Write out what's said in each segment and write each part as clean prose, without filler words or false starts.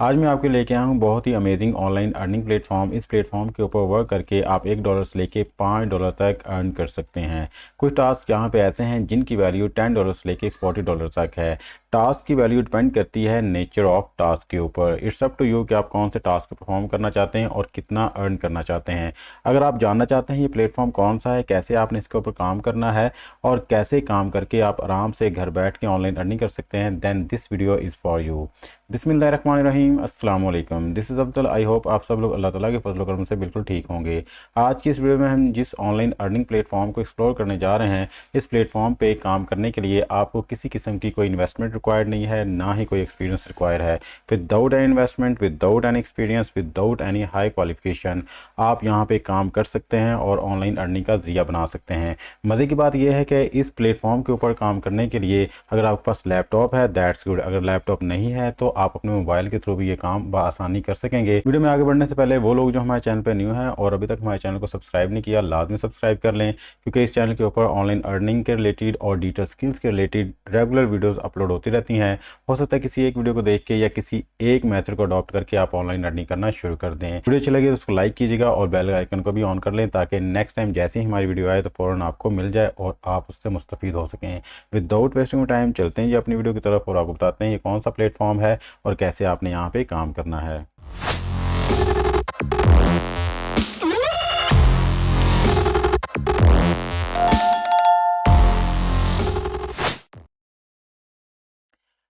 आज मैं आपके लेके आया हूँ बहुत ही अमेजिंग ऑनलाइन अर्निंग प्लेटफॉर्म। इस प्लेटफॉर्म के ऊपर वर्क करके आप $1 से लेके $5 तक अर्न कर सकते हैं। कुछ टास्क यहाँ पे ऐसे हैं जिनकी वैल्यू $10 से लेके $40 तक है। टास्क की वैल्यू डिपेंड करती है नेचर ऑफ टास्क के ऊपर। इट्स अप टू यू कि आप कौन से टास्क परफॉर्म करना चाहते हैं और कितना अर्न करना चाहते हैं। अगर आप जानना चाहते हैं ये प्लेटफॉर्म कौन सा है, कैसे आपने इसके ऊपर काम करना है और कैसे काम करके आप आराम से घर बैठ के ऑनलाइन अर्निंग कर सकते हैं, then this video is for you. बिस्मिल्लाहिर्रहमानिर्रहीम, अस्सलाम वालेकुम। This is Abdul. I hope आप सब लोग अल्लाह ताला के फजल करम से बिल्कुल ठीक होंगे। आज की इस वीडियो में हम जिस ऑनलाइन अर्निंग प्लेटफॉर्म को एक्सप्लोर करने जा रहे हैं, इस प्लेटफॉर्म पे काम करने के लिए आपको किसी किस्म की कोई इन्वेस्टमेंट रिक्वायर्ड नहीं है, ना ही कोई एक्सपीरियंस रिक्वायर है। Without any investment, without any experience, without any high qualification आप यहाँ पे काम कर सकते हैं और ऑनलाइन अर्निंग का ज़रिया बना सकते हैं। मज़े की बात यह है कि इस प्लेटफॉर्म के ऊपर काम करने के लिए अगर आपके पास लैपटॉप है दैट्स गुड। अगर लैपटॉप नहीं है तो आप अपने मोबाइल के थ्रू भी ये काम बआसानी कर सकेंगे। वीडियो में आगे बढ़ने से पहले वो लोग जो हमारे चैनल पे न्यू हैं और अभी तक हमारे चैनल को सब्सक्राइब नहीं किया, लाजमी सब्सक्राइब कर लें, क्योंकि इस चैनल के ऊपर ऑनलाइन अर्निंग के रिलेटेड और डिजिटल स्किल्स के रिलेटेड रेगुलर वीडियोस अपलोड होती रहती हैं। हो सकता है किसी एक वीडियो को देख के या किसी एक मेथड को अडॉप्ट करके आप ऑनलाइन अर्निंग करना शुरू कर दें। वीडियो अच्छी लगे तो उसको लाइक कीजिएगा और बेल आइकन को भी ऑन कर लें, ताकि नेक्स्ट टाइम जैसे ही हमारी वीडियो आए तो फ़ौरन आपको मिल जाए और आप उससे मुस्तफ़ीद हो सकें। विदाउट वेस्टिंग टाइम चलते हैं जी अपनी वीडियो की तरफ और आपको बताते हैं ये कौन सा प्लेटफॉर्म है और कैसे आपने यहाँ पे काम करना है।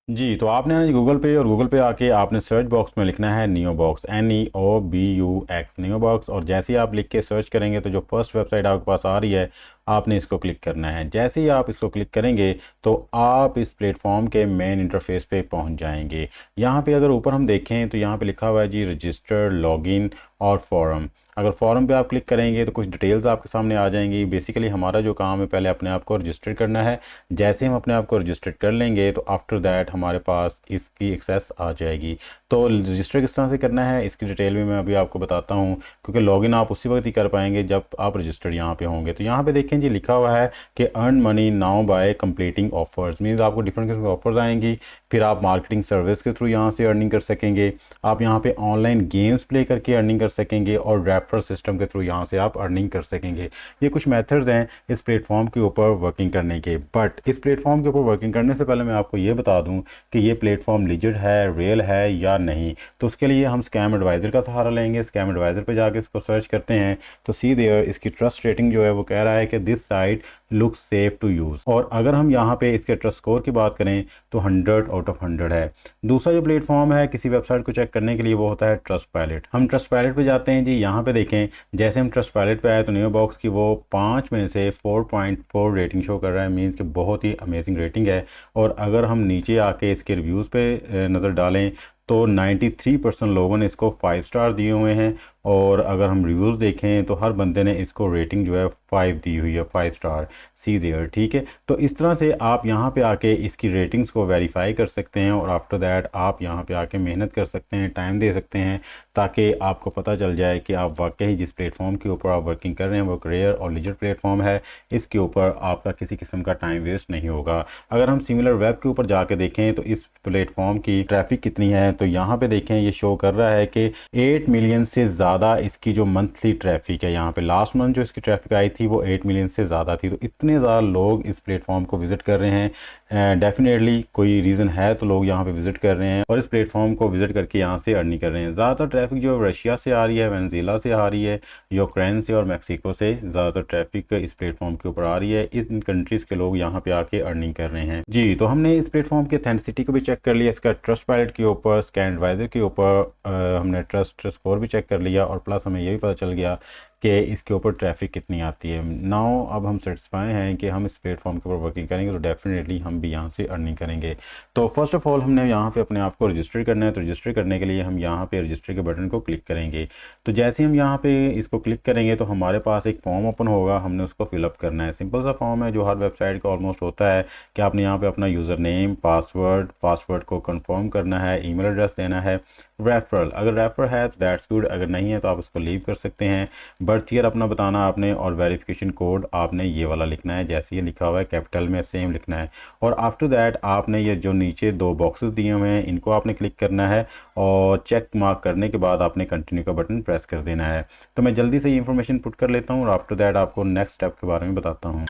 जी, तो आपने ना गूगल पे आके आपने सर्च बॉक्स में लिखना है नियोबॉक्स, NEOBUX नियोबॉक्स। और जैसे ही आप लिख के सर्च करेंगे तो जो फर्स्ट वेबसाइट आपके पास आ रही है आपने इसको क्लिक करना है। जैसे ही आप इसको क्लिक करेंगे तो आप इस प्लेटफॉर्म के मेन इंटरफेस पे पहुंच जाएंगे। यहाँ पे अगर ऊपर हम देखें तो यहाँ पे लिखा हुआ है जी रजिस्टर, लॉगिन और फॉरम। अगर फॉरम पे आप क्लिक करेंगे तो कुछ डिटेल्स आपके सामने आ जाएंगी। बेसिकली हमारा जो काम है पहले अपने आप को रजिस्टर करना है। जैसे हम अपने आप को रजिस्टर कर लेंगे तो आफ्टर दैट हमारे पास इसकी एक्सेस आ जाएगी। तो रजिस्टर किस तरह से करना है इसकी डिटेल भी मैं अभी आपको बताता हूँ, क्योंकि लॉगिन आप उसी वक्त ही कर पाएंगे जब आप रजिस्टर्ड यहाँ पे होंगे। तो यहाँ पे देखें जी लिखा हुआ है कि earn money now bye completing offers, means आपको डिफरेंट किस्म की ऑफर्स आएंगी। फिर आप मार्केटिंग सर्विस के थ्रू यहाँ से अर्निंग कर सकेंगे। आप यहाँ पे ऑनलाइन गेम्स प्ले करके अर्निंग कर सकेंगे और रेफरल सिस्टम के थ्रू यहाँ से आप अर्निंग कर सकेंगे। ये कुछ मेथड्स हैं इस प्लेटफॉर्म के ऊपर वर्किंग करने के। बट इस प्लेटफॉर्म के ऊपर वर्किंग करने से पहले मैं आपको ये बता दूं कि ये प्लेटफॉर्म लिजिट है, रियल है या नहीं। तो उसके लिए हम स्कैम एडवाइज़र का सहारा लेंगे। स्कैम एडवाइज़र पे जाके इसको सर्च करते हैं तो सी देयर इसकी ट्रस्ट रेटिंग जो है वो कह रहा है कि this site look safe to use. और अगर हम यहाँ पे इसके ट्रस्ट स्कोर की बात करें तो 100 आउट ऑफ 100 है। दूसरा जो प्लेटफॉर्म है किसी वेबसाइट को चेक करने के लिए वो होता है ट्रस्ट पायलट। हम ट्रस्ट पायलट पे जाते हैं जी। यहाँ पे देखें जैसे हम ट्रस्ट पायलट पे आए तो नियोबॉक्स की वो 5 में से 4.4 रेटिंग शो कर रहा है, मीन्स कि बहुत ही अमेजिंग रेटिंग है। और अगर हम नीचे आके इसके रिव्यूज़ पे नज़र डालें तो 93% लोगों ने इसको 5 स्टार दिए हुए हैं। और अगर हम रिव्यूज़ देखें तो हर बंदे ने इसको रेटिंग जो है 5 दी हुई है, 5 स्टार सी देयर। ठीक है, तो इस तरह से आप यहाँ पे आके इसकी रेटिंग्स को वेरीफाई कर सकते हैं और आफ्टर दैट आप यहाँ पे आके मेहनत कर सकते हैं, टाइम दे सकते हैं, ताकि आपको पता चल जाए कि आप वाकई जिस प्लेटफॉर्म के ऊपर आप वर्किंग कर रहे हैं वो रेयर और लीजिट प्लेटफॉर्म है। इसके ऊपर आपका किसी किस्म का टाइम वेस्ट नहीं होगा। अगर हम सिमिलर वेब के ऊपर जाके देखें तो इस प्लेटफॉर्म की ट्रैफिक कितनी है तो यहाँ पे देखें ये शो कर रहा है कि 8 मिलियन से ज़्यादा इसकी जो मंथली ट्रैफिक है। यहाँ पे लास्ट मंथ जो इसकी ट्रैफिक आई थी वो 8 मिलियन से ज़्यादा थी। तो इतने ज़्यादा लोग इस प्लेटफॉर्म को विज़िट कर रहे हैं, डेफिनेटली कोई रीज़न है तो लोग यहाँ पे विज़िट कर रहे हैं और इस प्लेटफॉर्म को विज़िट करके यहाँ से अर्निंग कर रहे हैं। ज़्यादातर ट्रैफिक जो रशिया से आ रही है, वेनेजुएला से आ रही है, यूक्रेन से और मैक्सिको से ज़्यादातर ट्रैफिक इस प्लेटफॉर्म के ऊपर आ रही है। इन कंट्रीज़ के लोग यहाँ पे आके अर्निंग कर रहे हैं जी। तो हमने इस प्लेटफॉर्म की ऑथेंटिसिटी को भी चेक कर लिया, इसका ट्रस्ट पायलट के ऊपर, स्कैन एडवाइज़र के ऊपर हमने ट्रस्ट स्कोर भी चेक कर लिया और प्लस हमें ये भी पता चल गया कि इसके ऊपर ट्रैफिक कितनी आती है। नाउ अब हम सेटिस्फाई हैं कि हम इस प्लेटफॉर्म के ऊपर वर्किंग करेंगे तो डेफिनेटली हम भी यहाँ से अर्निंग करेंगे। तो फर्स्ट ऑफ ऑल हमने यहाँ पे अपने आप को रजिस्टर करना है। तो रजिस्टर करने के लिए हम यहाँ पे रजिस्टर के बटन को क्लिक करेंगे। तो जैसे हम यहाँ पे इसको क्लिक करेंगे तो हमारे पास एक फॉर्म ओपन होगा, हमने उसको फिलअप करना है। सिंपल सा फॉर्म है जो हर वेबसाइट का ऑलमोस्ट होता है कि आपने यहाँ पे अपना यूज़र नेम, पासवर्ड को कंफर्म करना है, ईमेल एड्रेस देना है, रेफरल अगर रेफर है तो दैट्स गुड, अगर नहीं है तो आप उसको लीव कर सकते हैं। बर्थ ईयर अपना बताना आपने, और वेरिफिकेशन कोड आपने ये वाला लिखना है, जैसे ये लिखा हुआ है कैपिटल में सेम लिखना है। और आफ्टर दैट आपने ये जो नीचे 2 बॉक्सेस दिए हुए हैं इनको आपने क्लिक करना है, और चेक मार्क करने के बाद आपने कंटिन्यू का बटन प्रेस कर देना है। तो मैं जल्दी से ये इन्फॉर्मेशन पुट कर लेता हूँ और आफ्टर दैट आपको नेक्स्ट स्टेप के बारे में बताता हूँ।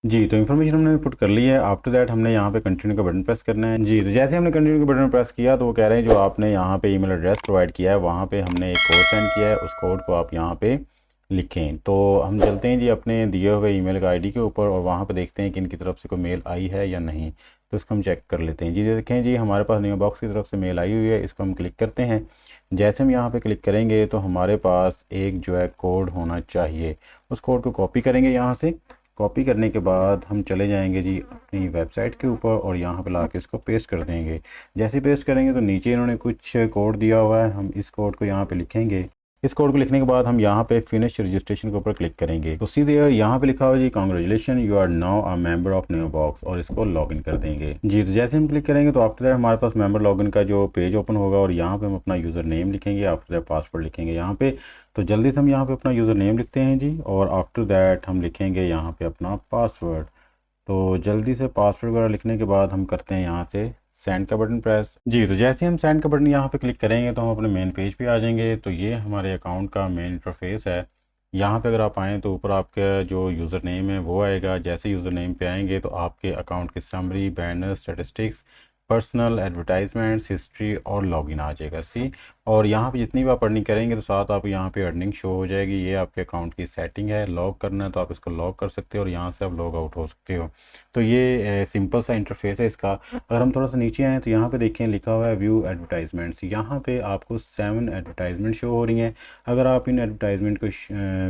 जी, तो इन्फॉर्मेशन हमने पुट कर ली है। आफ्टर दैट हमने यहाँ पे कंटिन्यू का बटन प्रेस करना है। जी, तो जैसे हमने कंटिन्यू का बटन प्रेस किया तो वो कह रहे हैं जो आपने यहाँ पे ईमेल एड्रेस प्रोवाइड किया है वहाँ पे हमने एक कोड सेंड किया है, उस कोड को आप यहाँ पे लिखें। तो हम चलते हैं जी अपने दिए हुए ईमेल का आईडी के ऊपर और वहाँ पे देखते हैं कि इनकी तरफ से कोई मेल आई है या नहीं। तो इसको हम चेक कर लेते हैं। जी देखें जी, हमारे पास न्यू बॉक्स की तरफ से मेल आई हुई है, इसको हम क्लिक करते हैं। जैसे हम यहाँ पे क्लिक करेंगे तो हमारे पास एक जो है कोड होना चाहिए, उस कोड को कॉपी करेंगे। यहाँ से कॉपी करने के बाद हम चले जाएंगे जी अपनी वेबसाइट के ऊपर और यहाँ पे ला के इसको पेस्ट कर देंगे। जैसे पेस्ट करेंगे तो नीचे इन्होंने कुछ कोड दिया हुआ है, हम इस कोड को यहाँ पे लिखेंगे। इस कोड को लिखने के बाद हम यहाँ पे फिनिश रजिस्ट्रेशन के ऊपर क्लिक करेंगे तो सीधे यहाँ पे लिखा हुआ जी congratulation you are now a member of new box, और इसको लॉगिन कर देंगे। जी, तो जैसे हम क्लिक करेंगे तो आफ्टर दैट हमारे पास मेंबर लॉगिन का जो पेज ओपन होगा और यहाँ पे हम अपना यूज़र नेम लिखेंगे, आफ्टर दैट पासवर्ड लिखेंगे यहाँ पे। तो जल्दी से हम यहाँ पे अपना यूज़र नेम लिखते हैं जी, और आफ्टर दैट हम लिखेंगे यहाँ पे अपना पासवर्ड। तो जल्दी से पासवर्ड वगैरह लिखने के बाद हम करते हैं यहाँ से सेंड का बटन प्रेस। जी, तो जैसे हम सेंड का बटन यहाँ पे क्लिक करेंगे तो हम अपने मेन पेज पे आ जाएंगे। तो ये हमारे अकाउंट का मेन इंटरफेस है। यहाँ पे अगर आप आएँ तो ऊपर आपका जो यूज़र नेम है वो आएगा। जैसे यूज़र नेम पे आएंगे तो आपके अकाउंट की summary, banner, statistics, personal, advertisements, history और लॉगिन आ जाएगा सी। और यहाँ पे जितनी भी आप अर्निंग करेंगे तो साथ आप यहाँ पे अर्निंग शो हो जाएगी। ये आपके अकाउंट की सेटिंग है। लॉग करना है तो आप इसको लॉग कर सकते हो और यहाँ से आप लॉग आउट हो सकते हो। तो ये सिंपल सा इंटरफेस है इसका। अगर हम थोड़ा सा नीचे आएँ तो यहाँ पे देखें लिखा हुआ है व्यू एडवर्टाइजमेंट्स। यहाँ पे आपको 7 एडवर्टाइजमेंट शो हो रही हैं। अगर आप इन एडवर्टाइजमेंट को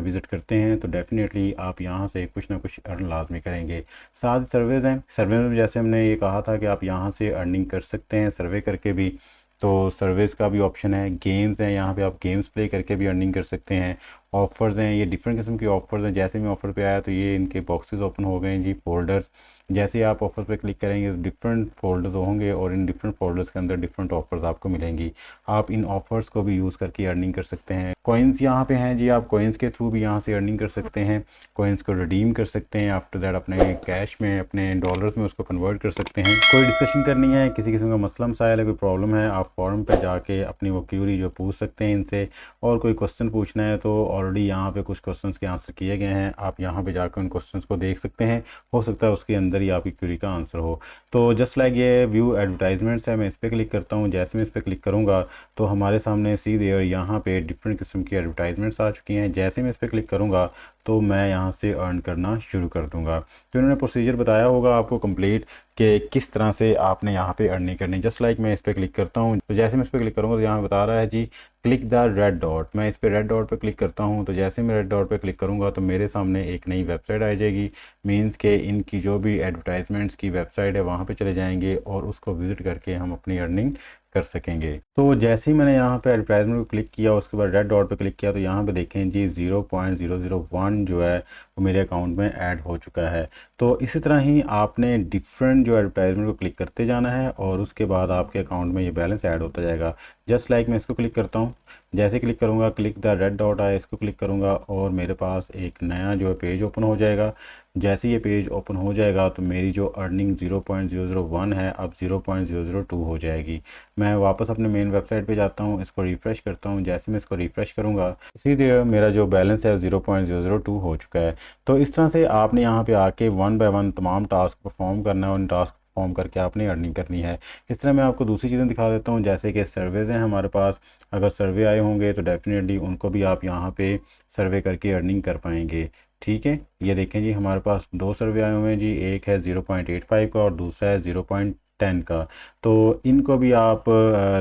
विज़िट करते हैं तो डेफिनेटली आप यहाँ से कुछ ना कुछ अर्न लाजमी करेंगे। साथ सर्वेज़ हैं, सर्वे में जैसे हमने ये कहा था कि आप यहाँ से अर्निंग कर सकते हैं सर्वे करके भी। तो सर्विस का भी ऑप्शन है। गेम्स हैं, यहाँ पे आप गेम्स प्ले करके भी अर्निंग कर सकते हैं। ऑफ़र्स हैं, ये डिफरेंट किस्म के ऑफ़र्स हैं। जैसे मैं ऑफ़र पे आया तो ये इनके बॉक्सेस ओपन हो गए हैं जी, फोल्डर्स। जैसे आप ऑफ़र पे क्लिक करेंगे तो डिफरेंट फोल्डर्स होंगे और इन डिफरेंट फोल्डर्स के अंदर डिफरेंट ऑफ़र्स आपको मिलेंगी। आप इन ऑफ़र्स को भी यूज़ करके अर्निंग कर सकते हैं। कॉइन्स यहाँ पे हैं जी, आप कॉइन्स के थ्रू भी यहाँ से अर्निंग कर सकते हैं। कॉइन्स को रिडीम कर सकते हैं, आफ्टर दैट अपने कैश में, अपने डॉलर्स में उसको कन्वर्ट कर सकते हैं। कोई डिस्कशन करनी है, किसी किस्म का मसला मसाइल है, कोई प्रॉब्लम है, आप फॉरम पे जाके अपनी वो क्यूरी जो पूछ सकते हैं इनसे। और कोई क्वेश्चन पूछना है तो ऑलरेडी यहाँ पे कुछ क्वेश्चंस के आंसर किए गए हैं, आप यहाँ पे जाकर उन क्वेश्चंस को देख सकते हैं। हो सकता है उसके अंदर ही आपकी क्यूरी का आंसर हो। तो जस्ट लाइक ये व्यू एडवर्टाइजमेंट्स है, मैं इस पर क्लिक करता हूँ। जैसे मैं इस पर क्लिक करूँगा तो हमारे सामने सीधे और यहाँ पे डिफरेंट किस्म की एडवर्टाइजमेंट्स आ चुकी हैं। जैसे मैं इस पर क्लिक करूँगा तो मैं यहाँ से अर्न करना शुरू कर दूँगा। तो इन्होंने प्रोसीजर बताया होगा आपको कंप्लीट कि किस तरह से आपने यहाँ पे अर्निंग करनी। जस्ट लाइक मैं इस पर क्लिक करता हूँ तो जैसे मैं इस पर क्लिक करूँगा तो यहाँ बता रहा है जी क्लिक द रेड डॉट। मैं इस पर रेड डॉट पे क्लिक करता हूँ तो जैसे मैं रेड डॉट पे क्लिक करूँगा तो मेरे सामने एक नई वेबसाइट आ जाएगी। मींस के इनकी जो भी एडवर्टाइजमेंट्स की वेबसाइट है वहाँ पे चले जाएंगे और उसको विज़िट करके हम अपनी अर्निंग कर सकेंगे। तो जैसे ही मैंने यहाँ पे एडवर्टाइजमेंट को क्लिक किया उसके बाद रेड डॉट पे क्लिक किया तो यहाँ पे देखें जी 0.001 जो है वो मेरे अकाउंट में ऐड हो चुका है। तो इसी तरह ही आपने डिफरेंट जो एडवर्टाइजमेंट को क्लिक करते जाना है और उसके बाद आपके अकाउंट में ये बैलेंस ऐड होता जाएगा। जस्ट लाइक मैं इसको क्लिक करता हूँ। जैसे क्लिक करूँगा, क्लिक द रेड डॉट आया, इसको क्लिक करूँगा और मेरे पास एक नया जो है पेज ओपन हो जाएगा। जैसे ये पेज ओपन हो जाएगा तो मेरी जो अर्निंग 0.001 है अब 0.002 हो जाएगी। मैं वापस अपने मेन वेबसाइट पे जाता हूँ, इसको रिफ़्रेश करता हूँ। जैसे मैं इसको रिफ़्रेश करूँगा सीधे मेरा जो बैलेंस है 0.002 हो चुका है। तो इस तरह से आपने यहाँ पे आके 1 बाय 1 तमाम टास्क परफॉर्म करना है और उन टास्क परफॉर्म करके आपने अर्निंग करनी है। इस तरह मैं आपको दूसरी चीज़ें दिखा देता हूँ, जैसे कि सर्वेज़ हैं हमारे पास। अगर सर्वे आए होंगे तो डेफिनेटली उनको भी आप यहाँ पे सर्वे करके अर्निंग कर पाएंगे। ठीक है, ये देखें जी हमारे पास 2 सर्वे आए हुए हैं जी, एक है 0.85 का और दूसरा है 0.10 का। तो इनको भी आप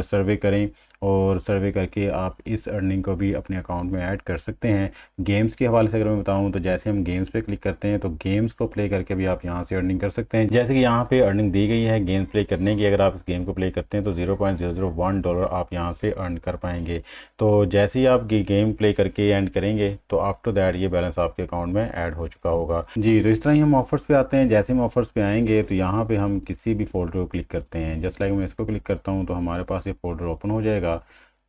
सर्वे करें और सर्वे करके आप इस अर्निंग को भी अपने अकाउंट में ऐड कर सकते हैं। गेम्स के हवाले से अगर मैं बताऊं तो जैसे हम गेम्स पे क्लिक करते हैं तो गेम्स को प्ले करके भी आप यहां से अर्निंग कर सकते हैं। जैसे कि यहां पे अर्निंग दी गई है गेम प्ले करने की, अगर आप इस गेम को प्ले करते हैं तो 0.001 डॉलर आप यहां से अर्न कर पाएंगे। तो जैसे ही आप गेम प्ले करके एंड करेंगे तो आफ्टर दैट ये बैलेंस आपके अकाउंट में ऐड हो चुका होगा जी। तो इस तरह ही हम ऑफर्स पे आते हैं। जैसे हम ऑफर्स पे आएंगे तो यहाँ पे हम किसी भी फोल्डर को क्लिक करते हैं। जस्ट लाइक मैं इसको क्लिक करता हूँ तो हमारे पास ये फोल्डर ओपन हो जाएगा।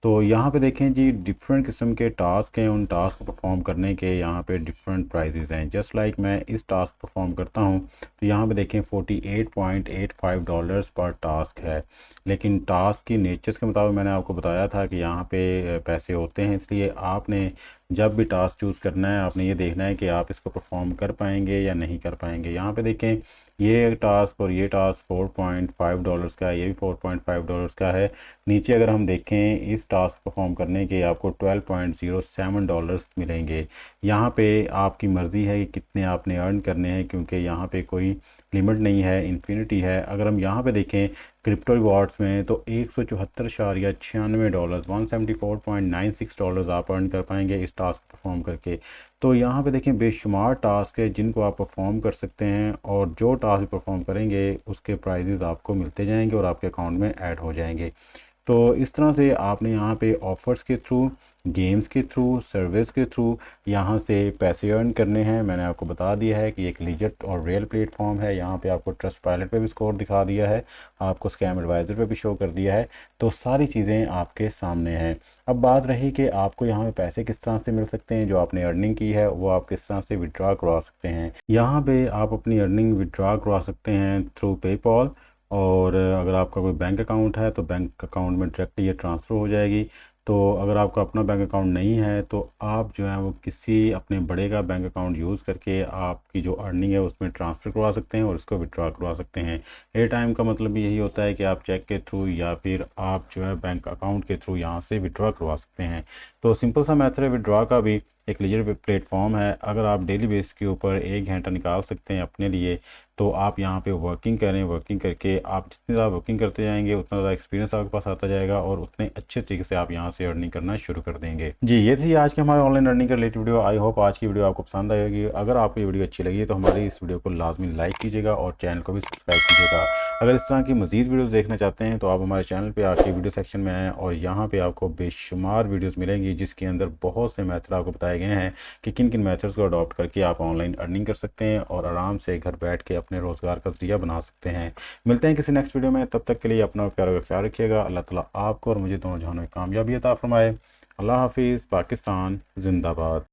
तो यहाँ पे देखें जी डिफरेंट किस्म के टास्क हैं, उन टास्क को परफॉर्म करने के यहाँ पे डिफरेंट प्राइजेस हैं। जस्ट लाइक मैं इस टास्क परफॉर्म करता हूँ तो यहाँ पे देखें $48.85 पर टास्क है। लेकिन टास्क की नेचर्स के मुताबिक मैंने आपको बताया था कि यहाँ पे पैसे होते हैं, इसलिए आपने जब भी टास्क चूज़ करना है आपने ये देखना है कि आप इसको परफॉर्म कर पाएंगे या नहीं कर पाएंगे। यहाँ पे देखें ये टास्क और ये टास्क $4.5 का है, ये भी $4.5 का है। नीचे अगर हम देखें इस टास्क परफॉर्म करने के आपको $12.07 मिलेंगे। यहाँ पे आपकी मर्ज़ी है कि कितने आपने अर्न करने हैं, क्योंकि यहाँ पे कोई लिमिट नहीं है, इन्फिनिटी है। अगर हम यहाँ पे देखें क्रिप्टो रिवॉर्ड्स में तो $174.96 $174.96 आप अर्न कर पाएंगे इस टास्क परफॉर्म करके। तो यहाँ पे देखें बेशुमार टास्क है जिनको आप परफॉर्म कर सकते हैं, और जो टास्क परफॉर्म करेंगे उसके प्राइजेस आपको मिलते जाएंगे और आपके अकाउंट में ऐड हो जाएंगे। तो इस तरह से आपने यहाँ पे ऑफ़र्स के थ्रू, गेम्स के थ्रू, सर्विस के थ्रू यहाँ से पैसे अर्न करने हैं। मैंने आपको बता दिया है कि एक लीजिट और रियल प्लेटफॉर्म है। यहाँ पे आपको ट्रस्ट पायलट पे भी स्कोर दिखा दिया है, आपको स्कैम एडवाइज़र पे भी शो कर दिया है। तो सारी चीज़ें आपके सामने हैं। अब बात रही कि आपको यहाँ पे पैसे किस तरह से मिल सकते हैं। जो आपने अर्निंग की है वो आप किस तरह से विड्रॉ करवा सकते हैं। यहाँ पे आप अपनी अर्निंग विड्रॉ करवा सकते हैं थ्रू पेपॉल, और अगर आपका कोई बैंक अकाउंट है तो बैंक अकाउंट में डायरेक्टली ये ट्रांसफ़र हो जाएगी। तो अगर आपका अपना बैंक अकाउंट नहीं है तो आप जो है वो किसी अपने बड़े का बैंक अकाउंट यूज़ करके आपकी जो अर्निंग है उसमें ट्रांसफ़र करवा सकते हैं और उसको विड्रॉ करवा सकते हैं। ए टाइम का मतलब भी यही होता है कि आप चेक के थ्रू या फिर आप जो है बैंक अकाउंट के थ्रू यहाँ से विड्रॉ करवा सकते हैं। तो सिंपल सा मेथड है विड्रॉ का भी, एक लीजिट प्लेटफॉर्म है। अगर आप डेली बेस के ऊपर 1 घंटा निकाल सकते हैं अपने लिए तो आप यहाँ पे वर्किंग करें। वर्किंग करके आप जितनी ज़्यादा वर्किंग करते जाएंगे उतना ज़्यादा एक्सपीरियंस आपके पास आता जाएगा और उतने अच्छे तरीके से आप यहाँ से अर्निंग करना शुरू कर देंगे। जी ये थी आज के हमारे ऑनलाइन अर्निंग का रिलेटेड वीडियो। आई होप आज की वीडियो आपको पसंद आएगी। अगर आपको ये वीडियो अच्छी लगी तो हमारी इस वीडियो को लाजमी लाइक कीजिएगा और चैनल को भी सब्सक्राइब कीजिएगा। अगर इस तरह की मज़ीद वीडियोज़ देखना चाहते हैं तो आप हमारे चैनल पर आके वीडियो सेक्शन में आएँ और यहाँ पर आपको बेशुमार वीडियोज़ मिलेंगी जिसके अंदर बहुत से मेथड आपको बताए गए हैं कि किन किन मेथड्स को अडॉप्ट करके आप ऑनलाइन अर्निंग कर सकते हैं और आराम से घर बैठ के अपने रोज़गार का ज़रिया बना सकते हैं। मिलते हैं किसी नेक्स्ट वीडियो में, तब तक के लिए अपना प्यार का ख्याल रखिएगा। अल्लाह ताला आपको और मुझे दोनों जहानों में कामयाबी अता फरमाए। अल्लाह हाफिज़। पाकिस्तान जिंदाबाद।